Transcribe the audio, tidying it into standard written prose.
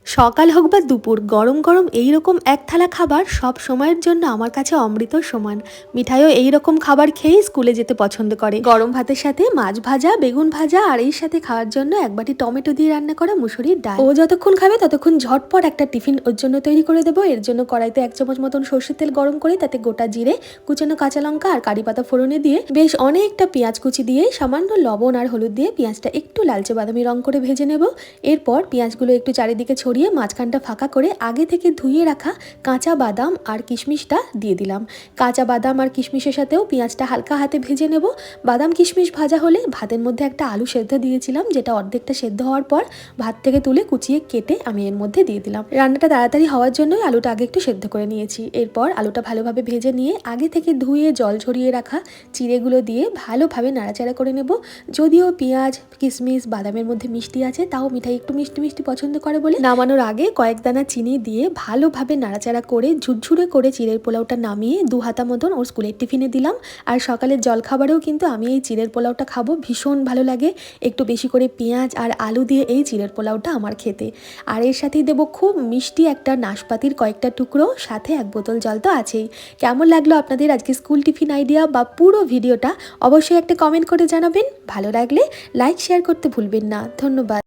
সকাল হোক বা দুপুর, গরম গরম এইরকম এক থালা খাবার সব সময়ের জন্য আমার কাছে অমৃত সমান। মিঠাইও এইরকম খাবার খেয়েই স্কুলে যেতে পছন্দ করে। গরম ভাতের সাথে মাছ ভাজা, বেগুন ভাজা আর এর সাথে খাওয়ার জন্য এক বাটি টমেটো দিয়ে রান্না করা মুসুরির ডাল। ও যতক্ষণ খাবে ততক্ষণ ঝটপট একটা টিফিন ওর জন্য তৈরি করে দেবো। এর জন্য কড়াইতে 1 চামচ মতন সর্ষের তেল গরম করে তাতে গোটা জিরে, কুচানো কাঁচা লঙ্কা আর কারি পাতা ফোড়নে দিয়ে বেশ অনেকটা পেঁয়াজ কুচি দিয়ে সামান্য লবণ আর হলুদ দিয়ে পেঁয়াজটা একটু লালচে বাদামি রং করে ভেজে নেব। এরপর পেঁয়াজগুলো একটু চারিদিকে ছড়িয়ে মাঝখানটা ফাঁকা করে আগে থেকে ধুয়ে রাখা কাঁচা বাদাম আর কিশমিশটা দিয়ে দিলাম। কাঁচা বাদাম আর কিশমিশের সাথেও পেঁয়াজটা হালকা হাতে ভেজে নেব। বাদাম কিশমিশ ভাজা হলে ভাতের মধ্যে একটা আলু সেদ্ধ দিয়েছিলাম, যেটা অর্ধেকটা সেদ্ধ হওয়ার পর ভাত থেকে তুলে কুচিয়ে কেটে আমি এর মধ্যে দিয়ে দিলাম। রান্নাটা তাড়াতাড়ি হওয়ার জন্যই আলুটা আগে একটু সেদ্ধ করে নিয়েছি। এরপর আলুটা ভালোভাবে ভেজে নিয়ে আগে থেকে ধুয়ে জল ঝরিয়ে রাখা চিড়েগুলো দিয়ে ভালোভাবে নাড়াচাড়া করে নেব। যদিও পেঁয়াজ কিশমিশ বাদামের মধ্যে মিষ্টি আছে, তাও মিঠাই একটু মিষ্টি মিষ্টি পছন্দ করে বলে নামানোর আগে কয়েক দানা চিনি দিয়ে ভালোভাবে নাড়াচাড়া করে ঝুরঝুরে করে চিড়ের পোলাওটা নামিয়ে 2 হাতা মতন ওর স্কুলের টিফিনে দিলাম। আর সকালের জলখাবারেও কিন্তু আমি এই চিড়ের পোলাওটা খাবো, ভীষণ ভালো লাগে। একটু বেশি করে পেঁয়াজ আর আলু দিয়ে এই চিড়ের পোলাওটা আমার খেতে। আর এর সাথেই দেবো খুব মিষ্টি একটা নাশপাতির কয়েকটা টুকরো, সাথে 1 বোতল জল তো আছেই। কেমন লাগলো আপনাদের আজকে স্কুল টিফিন আইডিয়া বা পুরো ভিডিওটা অবশ্যই একটা কমেন্ট করে জানাবেন। ভালো লাগলে লাইক শেয়ার করতে ভুলবেন না। ধন্যবাদ।